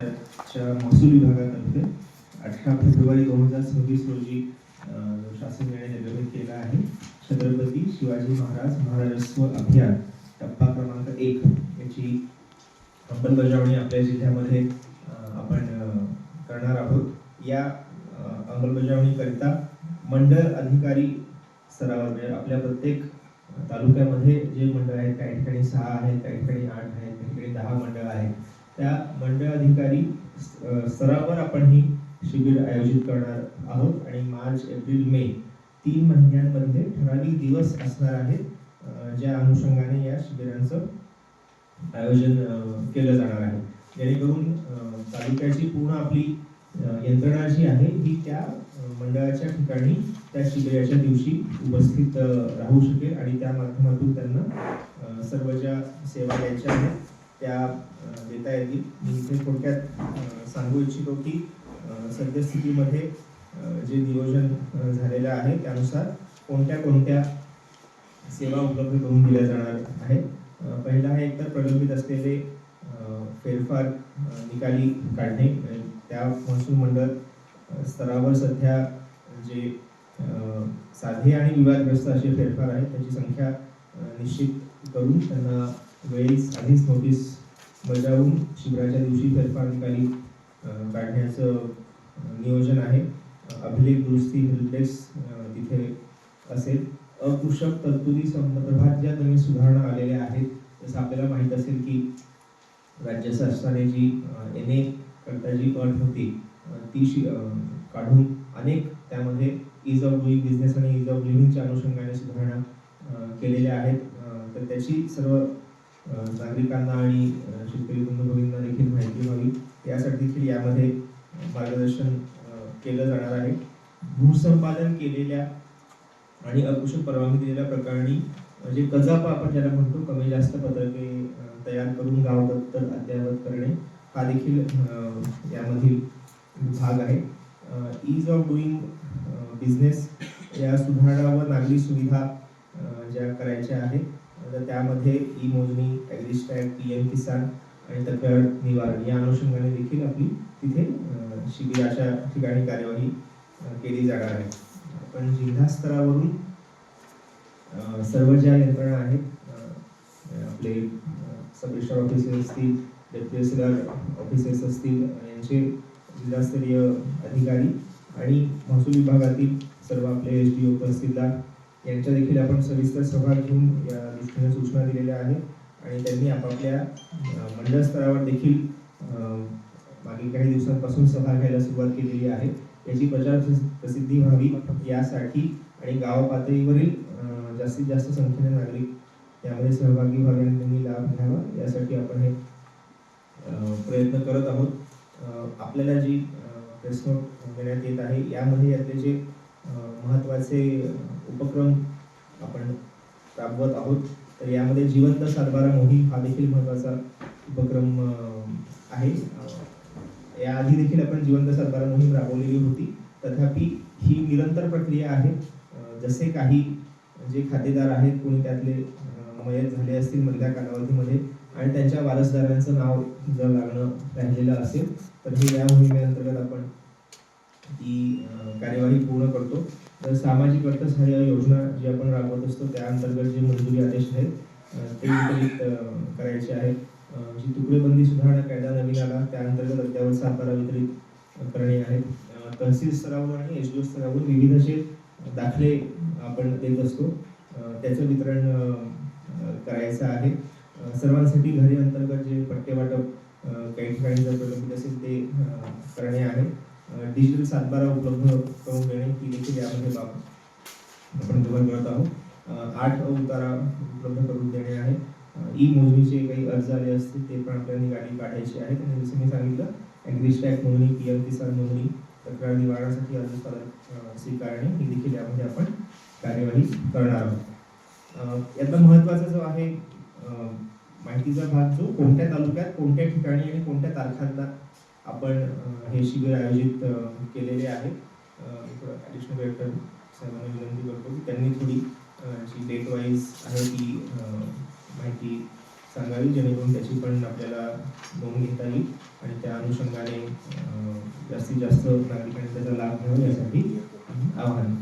च्या महसूल विभागातर्फे 18 फेब्रुवारी 2026 रोजी शासन निर्णय निर्गमित केला आहे. छत्रपती शिवाजी महाराज महाराजस्व अभियान टप्पा क्रमांक 1 याची अंमलबजावणी आपल्या जिल्ह्यामध्ये आपण करणार आहोत. या अंमलबजावणीकरिता मंडळ अधिकारी स्तरावर म्हणजे आपल्या प्रत्येक तालुक्यामध्ये जे मंडळ आहेत, काही ठिकाणी 6 आहेत, काही ठिकाणी 8 आहेत, काही ठिकाणी 10 मंडळ आहेत, त्या मंडळ अधिकारी स्तरावर आपण ही शिबिर आयोजित करणार आहोत. आणि मार्च, एप्रिल, मे 3 महिन्यांमध्ये ठराविक दिवस असणार आहेत, ज्या अनुषंगाने या शिबिरांचं आयोजन केलं जाणार आहे. जेणेकरून तालुक्याची पूर्ण आपली यंत्रणा जी आहे ही त्या मंडळाच्या ठिकाणी त्या शिबिराच्या दिवशी उपस्थित राहू शकेल आणि त्या माध्यमातून त्यांना सर्व ज्या सेवा द्यायच्या आहेत त्या देता येतील. मी इथे थोडक्यात सांगू इच्छितो की सद्यस्थितीमध्ये जे नियोजन झालेलं आहे त्यानुसार कोणत्या सेवा उपलब्ध करून दिल्या जाणार आहेत. पहिला आहे एकतर प्रलंबित असलेले फेरफार निकाली काढणे. त्या महसूल मंडळ स्तरावर सध्या जे साधे आणि विवादग्रस्त असे फेरफार आहेत त्याची संख्या निश्चित करून त्यांना वेळीच आधीच नोटीस बजावून शिबिराच्या दिवशी फेरफार निकाली काढण्याचं नियोजन आहे. अभिलेख दुरुस्ती हेल्पडेस्क तिथे असेल. अकुशल तरतुदी संदर्भात ज्या नवीन सुधारणा आलेल्या आहेत, जसं आपल्याला माहीत असेल की राज्य शासनाने जी NA करता जी अट होती ती काढून अनेक त्यामध्ये ईज ऑफ डुईंग बिझनेस आणि ईज ऑफ लिव्हिंगच्या अनुषंगाने सुधारणा केलेल्या आहेत. तर त्याची सर्व नागरिकांना आणि शेतकरी बंधू देखील माहिती व्हावी यासाठी देखील यामध्ये मार्गदर्शन केलं जाणार आहे. भूसंपादन केलेल्या आणि अकुशल परवानगी दिलेल्या प्रकरणी जे कजापा आपण ज्याला म्हणतो, कमी जास्त पत्रके तयार करून गाव दप्तर अद्ययावत करणे, हा देखील यामधील भाग आहे. ईज ऑफ डुईंग बिझनेस या सुधारणा व नागरी सुविधा ज्या करायच्या आहेत तर त्यामध्ये ई मोजणी, ॲग्रिस्टॅग, PM किसान आणि तक्रार निवारण या अनुषंगाने देखील आपली तिथे शिबिराच्या ठिकाणी कार्यवाही केली जाणार आहे. पण जिल्हा स्तरावरून सर्व ज्या यंत्रणा आहेत, आपले सब रजिस्ट्रार ऑफिसर्स असतील, डेप्युटी तहसीलदार ऑफिसर्स असतील, यांचे जिल्हास्तरीय अधिकारी आणि महसूल विभागातील सर्व आपले SDO तहसीलदार यांच्या देखील आपण सविस्तर सभा घेऊन या दृष्टीने सूचना दिलेल्या आहेत आणि त्यांनी आपापल्या मंडळ स्तरावर देखील मागील काही दिवसांपासून सभा घ्यायला सुरुवात केलेली आहे. याची प्रचार प्रसिद्धी व्हावी यासाठी आणि गाव पातळीवरील जास्तीत जास्त संख्येने नागरिक त्यामध्ये सहभागी व्हावे आणि त्यांनी लाभ घ्यावा यासाठी आपण हे प्रयत्न करत आहोत. आपल्याला जी प्रेस नोट देण्यात येत आहे यामध्ये यातले जे महत्त्वाचे उपक्रम आपण राबवत आहोत तर यामध्ये जिवंत सातबारा मोहीम हा देखील महत्त्वाचा उपक्रम आहे. याआधी देखील आपण जिवंत सातबारा मोहीम राबवलेली होती, तथापि ही निरंतर प्रक्रिया आहे. जसे काही जे खातेदार आहेत कोणी त्यातले मयत झाले असतील मधल्या कालावधीमध्ये आणि त्यांच्या वारसदारांचं नाव जर लागणं राहिलेलं असेल तर हे या मोहिमेअंतर्गत आपण ती कार्यवाही पूर्ण करतो. तर सामाजिक अर्थसहाय्य योजना जी आपण राबवत असतो त्या अंतर्गत जे मंजुरी आदेश आहेत ते वितरित करायचे आहेत. जी तुकडेबंदी सुधारणा कायदा नवीन आला त्या अंतर्गत अद्यावत सातबारा वितरित करणे आहेत. तहसील स्तरावर आणि SDO स्तरावर विविध जे दाखले आपण देत असतो त्याचं वितरण करायचं आहे. सर्वांसाठी घरे अंतर्गत जे पट्टे वाटप काही ठिकाणी जर प्रलंबित असेल ते करणे आहे. डिजिटल सातबारा उपलब्ध करून देणे ही देखील यामध्ये बाब आपण कव्हर करत आहोत. 8 उतारा उपलब्ध करून देणे आहे. ई मोजणीचे काही अर्ज आले असतील ते पण आपल्याला गाडी काढायची आहे. आणि जसं मी सांगितलं ॲग्रिस्टॅग नोंदणी, PM किसान नोंदणी, तक्रार निवारणासाठी अर्ज स्वीकारणे ही देखील यामध्ये आपण कार्यवाही करणार आहोत. यातला महत्त्वाचा जो आहे माहितीचा भाग जो कोणत्या तालुक्यात कोणत्या ठिकाणी आणि कोणत्या तारखांना आपण हे शिबिर आयोजित केलेले आहे. ॲडिशनल डायरेक्टर साहेबांना विनंती करतो की त्यांनी थोडी जी डेट वाईज आहे ती माहिती सांगावी, जेणेकरून त्याची पण आपल्याला नोंद घेता येईल आणि त्या अनुषंगाने जास्तीत जास्त नागरिकांनी त्याचा लाभ घ्यावा यासाठी आवाहन